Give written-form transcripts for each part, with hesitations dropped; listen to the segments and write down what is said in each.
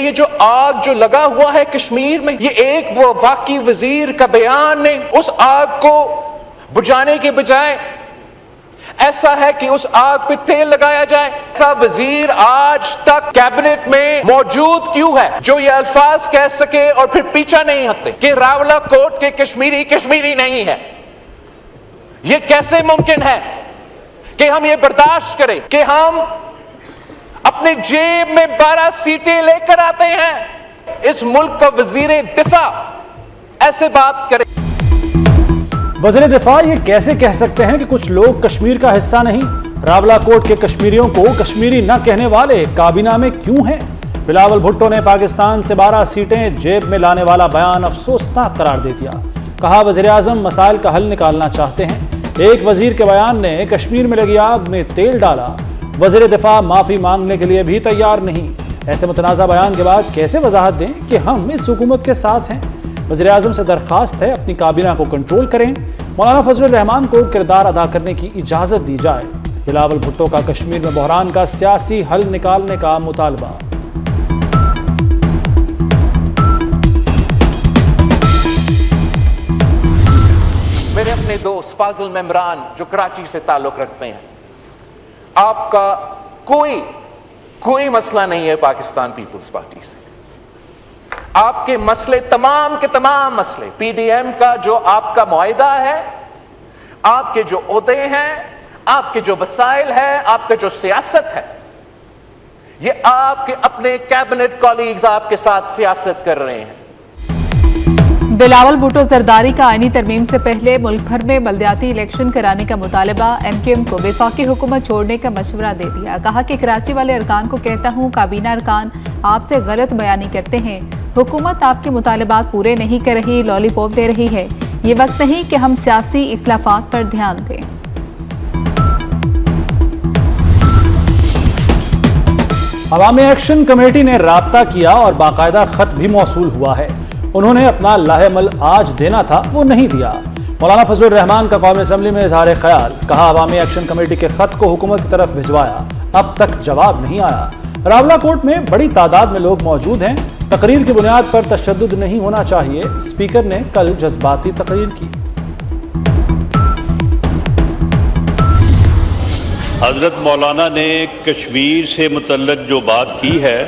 ये जो आग जो लगा हुआ है कश्मीर में, ये एक वो वफाकी वजीर का बयान नहीं, उस आग को बुझाने के बजाय ऐसा है कि उस आग पे तेल लगाया जाए। ऐसा वजीर आज तक कैबिनेट में मौजूद क्यों है जो ये अल्फाज कह सके और फिर पीछा नहीं हटते कि रावलाकोट के कश्मीरी कश्मीरी नहीं है? ये कैसे मुमकिन है कि हम ये बर्दाश्त करें कि हम अपने जेब में 12 सीटें लेकर आते हैं, इस मुल्क का वजीर दिफा ऐसे बात करे? वज़ीर दिफा ये कैसे कह सकते हैं कि कुछ लोग कश्मीर का हिस्सा नहीं? रावलाकोट के कश्मीरियों को कश्मीरी न कहने वाले काबीना में क्यों हैं? बिलावल भुट्टो ने पाकिस्तान से 12 सीटें जेब में लाने वाला बयान अफसोसनाक करार दे दिया। कहा वज़ीर आज़म मसाइल का हल निकालना चाहते हैं। एक वजीर के बयान ने कश्मीर में लगी आग में तेल डाला। वज़ीर दिफा माफी मांगने के लिए भी तैयार नहीं। ऐसे मुतनाज़ा बयान के बाद कैसे वजाहत दें कि हम इस हुकूमत के साथ हैं? वज़ीर आज़म से दरख्वास्त है अपनी काबीना को कंट्रोल करें, मौलाना फजलुर रहमान को किरदार अदा करने की इजाज़त दी जाए। बिलावल भुट्टो का कश्मीर में बहरान का सियासी हल निकालने का मुतालबा। मेरे अपने दोस्त फाजिल मेमरान जो कराची से ताल्लुक रखते हैं, आपका कोई मसला नहीं है पाकिस्तान पीपुल्स पार्टी से। आपके मसले तमाम के तमाम मसले, पीडीएम का जो आपका मुआहिदा है, आपके जो ओहदे हैं, आपके जो वसाइल है, आपका जो सियासत है, ये आपके अपने कैबिनेट कॉलीग्स आपके साथ सियासत कर रहे हैं। बिलावल भुट्टो जरदारी का आईनी तरमीम से पहले मुल्क भर में बल्दियाती इलेक्शन कराने का मुतालबा, एमकेएम को वफाकी हुकूमत छोड़ने का मशवरा दे दिया। कहा कि कराची वाले अरकान को कहता हूँ, काबीना अरकान आपसे गलत बयानी करते हैं। हुकूमत आपके मुतालबात पूरे नहीं कर रही, लॉलीपॉप दे रही है। ये वक्त नहीं कि हम सियासी इख्लाफात पर ध्यान दें। अवामी एक्शन कमेटी ने राब्ता किया और बाकायदा खत भी मौसूल हुआ है। उन्होंने अपना लाहेमल आज देना था, वो नहीं दिया। मौलाना फजलुर रहमान का कौमी असम्बली में इजहार ख्याल। कहा अवामी एक्शन कमेटी के खत को हुकूमत की तरफ भिजवाया, अब तक जवाब नहीं आया। रावलाकोट में बड़ी तादाद में लोग मौजूद हैं। तकरीर की बुनियाद पर तशद्दुद नहीं होना चाहिए, स्पीकर ने कल जज्बाती तकरीर की। हजरत मौलाना ने कश्मीर से मुतल्लक जो बात की है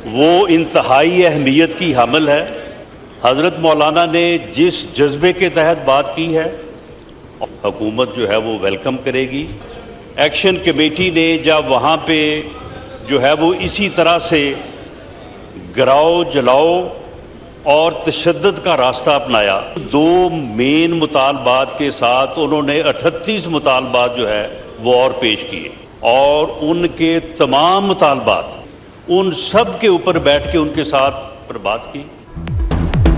वो इंतहाई अहमियत की हामिल है। हजरत मौलाना ने जिस जज्बे के तहत बात की है, हुकूमत जो है वो वेलकम करेगी। एक्शन कमेटी ने जब वहाँ पे जो है वो इसी तरह से गिराओ जलाओ और तशद्दुद का रास्ता अपनाया, 2 मेन मुतालबात के साथ उन्होंने 38 मुतालबात जो है वो और पेश किए, और उनके तमाम मुतालबात उन सब के ऊपर बैठ के उनके साथ पर बात की।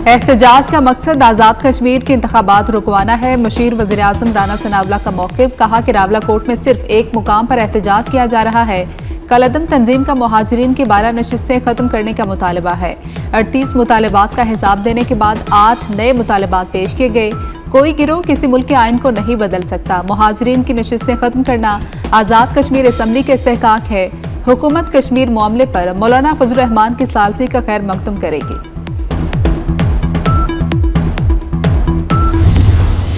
एहतजाज का मकसद आज़ाद कश्मीर के इंतखाबात रुकवाना है। मशीर वज़ीर आज़म राना सनाउल्लाह का मौक़िफ़। कहा कि रावलाकोट में सिर्फ एक मुकाम पर एहतजाज किया जा रहा है। कलअदम तंजीम का मुहाजिरीन की 12 नशिस्तें ख़त्म करने का मुतालबा है। 38 मुतालबात का हिसाब देने के बाद 8 नए मुतालबात पेश किए गए। कोई गिरोह किसी मुल्क के आइन को नहीं बदल सकता। मुहाजिरीन की नशिस्तें ख़त्म करना आज़ाद कश्मीर असम्बली के इस्तेहकाक है। हुकूमत कश्मीर मामले पर मौलाना फजलुर रहमान की सालसी का खैर मकदम करेगी।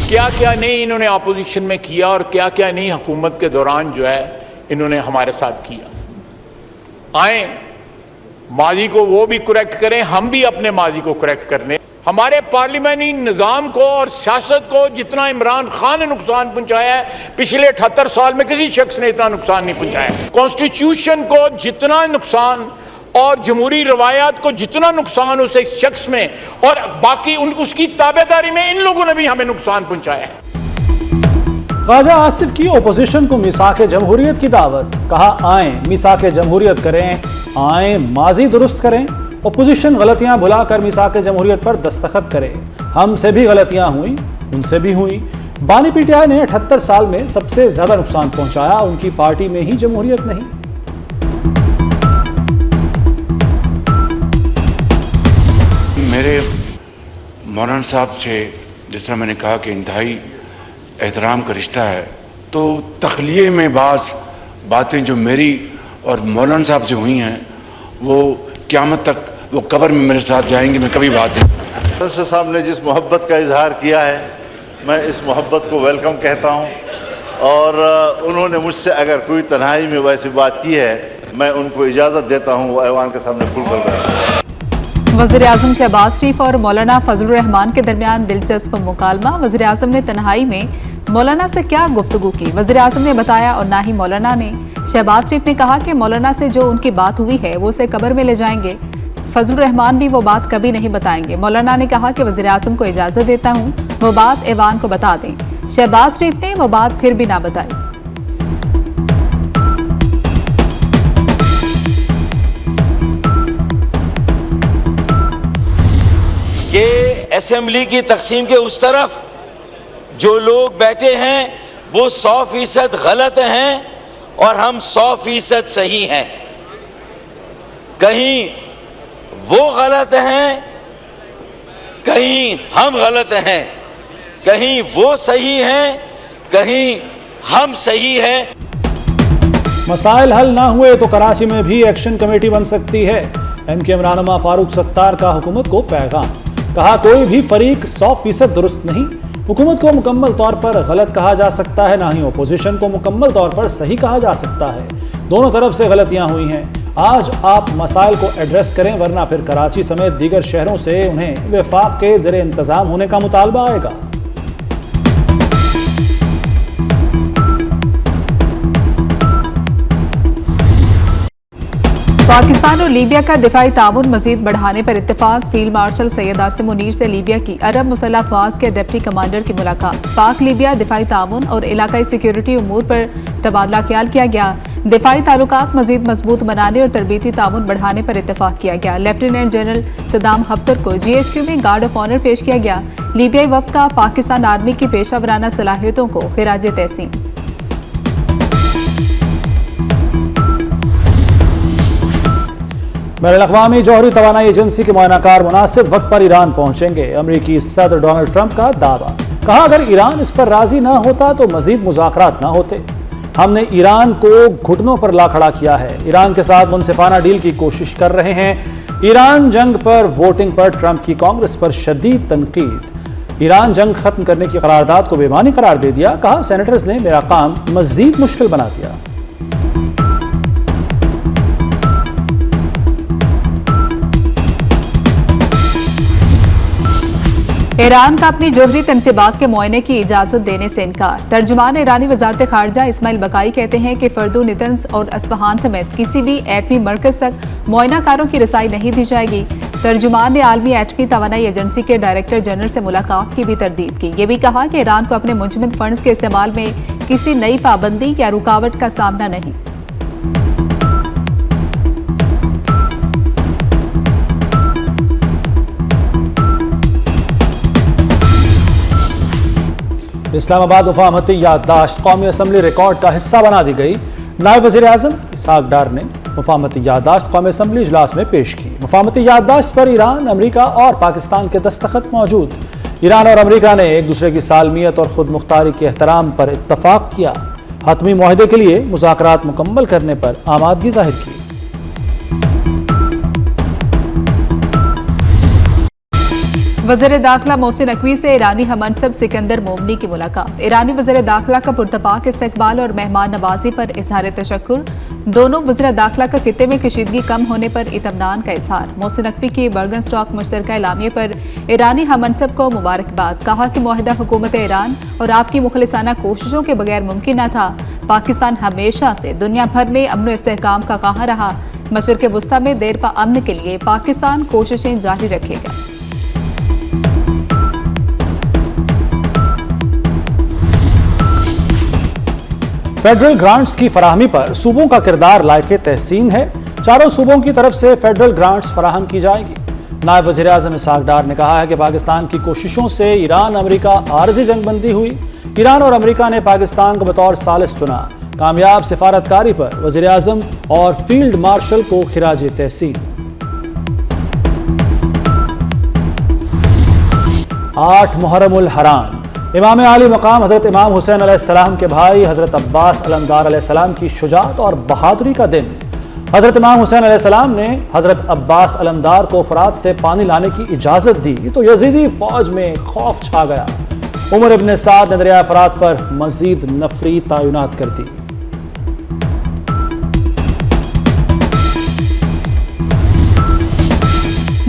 क्या क्या नहीं इन्होंने अपोजिशन में किया और क्या क्या नहीं हुकूमत के दौरान जो है इन्होंने हमारे साथ किया। आए माजी को वो भी करेक्ट करें, हम भी अपने माजी को करेक्ट करने। हमारे पार्लियामेंटी निज़ाम को और सियासत को जितना इमरान खान ने नुकसान पहुंचाया है, पिछले 78 साल में किसी शख्स ने इतना नुकसान नहीं पहुंचाया। कॉन्स्टिट्यूशन को जितना नुकसान और जमहूरी रवायात को जितना नुकसान उस एक शख्स में और बाकी उसकी ताबेदारी में इन लोगों ने भी हमें नुकसान पहुंचाया है। ख्वाजा आसिफ की ओपोजिशन को मिसाक़े जमहूरियत की दावत। कहा आएँ मिसाक़े जमहूरियत करें, आएँ माजी दुरुस्त करें। ओपोजिशन गलतियां भुलाकर मिसाक़े जमहूरियत पर दस्तखत करे। हमसे भी गलतियां हुई, उनसे भी हुई। बानी पीटीआई ने 78 साल में सबसे ज्यादा नुकसान पहुंचाया, उनकी पार्टी में ही जमहूरियत नहीं। मेरे मौलाना साहब से जिस तरह मैंने कहा कि इंतहाई एहतराम का रिश्ता है, तो तखलिए में बातें जो मेरी और मौलाना साहब से हुई हैं वो क़यामत तक वो कब्र में मेरे साथ जाएंगे, मैं कभी बात नहीं। सदस्य साहब ने जिस मोहब्बत का इजहार किया है, मैं इस मोहब्बत को वेलकम कहता हूँ, और उन्होंने मुझसे अगर कोई तन्हाई में वैसी बात की है, मैं उनको इजाज़त देता हूँ वो ऐवान के सामने खुलकर रहे। वज़ीर आज़म शहबाज शरीफ और मौलाना फजलुर रहमान के दरमियान दिलचस्प मुकालमा। वज़ीर आज़म ने तन्हाई में मौलाना से क्या गुफ्तगू की, वज़ीर आज़म ने बताया और ना ही मौलाना ने। शहबाज शरीफ ने कहा कि मौलाना से जो उनकी बात हुई है वो उसे कब्र में ले जाएंगे। फजलुर रहमान भी वो बात कभी नहीं बताएंगे। मौलाना ने कहा कि वज़ीर आज़म को इजाज़त देता हूँ वो बात ऐवान को बता दें। शहबाज शरीफ ने वो बात फिर भी ना बताई। कि असेंबली की तकसीम के उस तरफ जो लोग बैठे हैं वो 100% गलत हैं और हम 100% सही हैं। कहीं वो गलत हैं, कहीं हम गलत हैं, कहीं वो सही हैं, कहीं हम सही हैं। मसाइल हल ना हुए तो कराची में भी एक्शन कमेटी बन सकती है। एमकेएम रहनुमा फारूक सत्तार का हुकूमत को पैगाम। कहा कोई भी फरीक 100% दुरुस्त नहीं। हुकूमत को मुकम्मल तौर पर गलत कहा जा सकता है, ना ही अपोजिशन को मुकम्मल तौर पर सही कहा जा सकता है। दोनों तरफ से गलतियां हुई हैं। आज आप मसाइल को एड्रेस करें, वरना फिर कराची समेत दीगर शहरों से उन्हें वफाक के ज़ेरे इंतज़ाम होने का मुतालबा आएगा। पाकिस्तान और लीबिया का दिफाई ताउन मजीद बढ़ाने पर इत्तेफाक। फील्ड मार्शल सैयद आसिम मुनीर से लीबिया की अरब मुसल्लह अफवाज के डिप्टी कमांडर की मुलाकात। पाक लीबिया दिफाई ताउन और इलाकाई सिक्योरिटी उमूर पर तबादला ख्याल किया गया। दिफाई ताल्लुकात मजीद मजबूत बनाने और तरबीती ताउन बढ़ाने पर इत्तेफाक किया गया। लेफ्टिनेंट जनरल सदाम हफ्तर को GHQ में गार्ड ऑफ ऑनर पेश किया गया। लीबियाई वफ्द का पाकिस्तान आर्मी की पेशा वराना सलाहियतों को खिराज तहसीन। बैनुल-अक़वामी जौहरी तवानाई एजेंसी के मुआयनाकार मुनासिब वक्त पर ईरान पहुंचेंगे। अमरीकी सदर डोनाल्ड ट्रंप का दावा। कहा अगर ईरान इस पर राजी ना होता तो मजीद मुज़ाकरात ना होते। हमने ईरान को घुटनों पर ला खड़ा किया है। ईरान के साथ मुनसिफाना डील की कोशिश कर रहे हैं। ईरान जंग पर वोटिंग पर ट्रंप की कांग्रेस पर शदीद तनकीद। ईरान जंग खत्म करने की करारदाद को बेमानी करार दे दिया। कहा सेनेटर्स ने मेरा काम मजीद मुश्किल बना दिया। ईरान का अपनी जोहरी तनसीबात के मुआयने की इजाजत देने से इनकार। तर्जुमान ईरानी वजारत खारजा इस्माइल बकाई कहते हैं कि फर्दो, नितंस और अस्फहान समेत किसी भी एटमी मरकज तक मुआयनाकारों की रसाई नहीं दी जाएगी। तर्जुमान ने आलमी एटमी तवानाई एजेंसी के डायरेक्टर जनरल से मुलाकात की भी तरदीद की। ये भी कहा कि ईरान को अपने मुंजमद फंड्स के इस्तेमाल में किसी नई पाबंदी या रुकावट का सामना नहीं। इस्लामाबाद मुफाहमती याददाश्त कौमी असम्बली रिकॉर्ड का हिस्सा बना दी गई। नायब वज़ीर आज़म इसहाक डार ने मुफाहमती याददाश्त कौमी असम्बली इजलास में पेश की। मुफाहमती याददाश्त पर ईरान, अमरीका और पाकिस्तान के दस्तखत मौजूद। ईरान और अमरीका ने एक दूसरे की सालमियत और खुद मुख्तारी के एहतराम पर इत्तफाक किया। हतमी मुआहदे के लिए मुज़ाकरात मुकम्मल करने पर आमादगी जाहिर की। वज़ीर दाखिला मोहसिन नकवी से ईरानी हमनसब सिकंदर मोमनी की मुलाकात। ईरानी वज़ीर दाखिला का पुरतपाक इस्तकबाल और मेहमान नवाजी पर इजहार तशक्कुर। दोनों वज़ीर दाखिला का खित्ते में कशीदगी कम होने पर इत्मीनान का इजहार। मोहसिन नकवी की बर्गन स्टॉक मुश्तरका एलामिये पर ईरानी हमनसब को मुबारकबाद। कहा कि मुआहिदा हुकूमत ईरान और आपकी मुखलिसाना कोशिशों के बगैर मुमकिन न था। पाकिस्तान हमेशा से दुनिया भर में अमन व इस्तेहकाम का कहा रहा। मशरिक़ वुस्ता में देरपा अमन के लिए पाकिस्तान कोशिशें जारी रखेगा। फेडरल ग्रांट्स की फराहमी पर सूबों का किरदार लायके तहसीन है। चारों सूबों की तरफ से फेडरल ग्रांट्स फराहम की जाएगी। नायब वज़ीर आज़म इसहाक डार ने कहा है कि पाकिस्तान की कोशिशों से ईरान अमरीका आरज़ी जंगबंदी हुई। ईरान और अमरीका ने पाकिस्तान को बतौर सालिस चुना। कामयाब सिफारतकारी पर वज़ीर आज़म और फील्ड मार्शल को खिराज तहसीन। 8 मुहर्रमुल हराम इमाम आली मकाम हज़रत इमाम हुसैन अलैहिस्सलाम के भाई हज़रत अब्बास अलमदार अलैहिस्सलाम की शुजाअत और बहादुरी का दिन। हजरत इमाम हुसैन अलैहिस्सलाम ने हजरत अब्बास अलमदार को फरात से पानी लाने की इजाजत दी तो यजीदी फौज में खौफ छा गया। उमर इब्न साद ने दरिया फरात पर मजीद नफरी तैनात कर दी।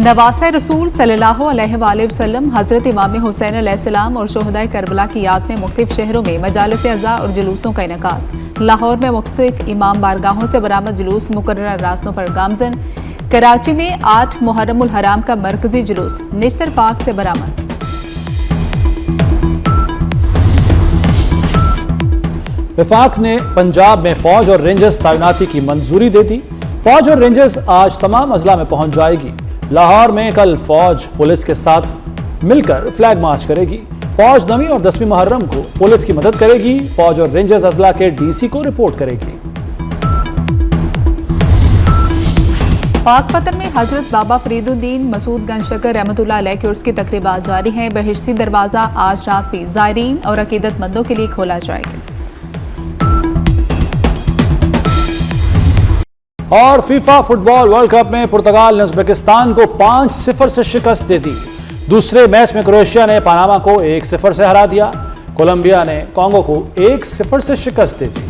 नवासा रसूल सल्लल्लाहु अलैहि वसल्लम हजरत इमाम हुसैन अलैहिस्सलाम और शोहदाए करबला की याद में मुख्तलिफ शहरों में मजालिस अज़ा और जुलूसों का इनेकाद। लाहौर में मुख्तलिफ इमाम बारगाहों से बरामद जुलूस मुकर्रर रास्तों पर गामजन। कराची में 8 मुहर्रमुल हराम का मरकजी जुलूस निस्तर पाक से बरामद। वफाक ने पंजाब में फौज और रेंजर्स तैनाती की मंजूरी दे दी। फौज और रेंजर्स आज तमाम अजला में पहुंच जाएगी। लाहौर में कल फौज पुलिस के साथ मिलकर फ्लैग मार्च करेगी। फौज 9वीं और 10वीं मुहर्रम को पुलिस की मदद करेगी। फौज और रेंजर्स अजला के डीसी को रिपोर्ट करेगी। पाकपतन में हजरत बाबा फरीदुद्दीन मसूद गंजशकर रहमतुल्लाह अलैह की उर्स की तकरीबात जारी हैं। बहिश्ती दरवाजा आज रात भी ज़ायरीन और अकीदतमंदों के लिए खोला जाएगा। और फीफा फुटबॉल वर्ल्ड कप में पुर्तगाल ने उज़्बेकिस्तान को 5-0 से शिकस्त दे दी। दूसरे मैच में क्रोएशिया ने पनामा को 1-0 से हरा दिया। कोलंबिया ने कांगो को 1-0 से शिकस्त दे दी।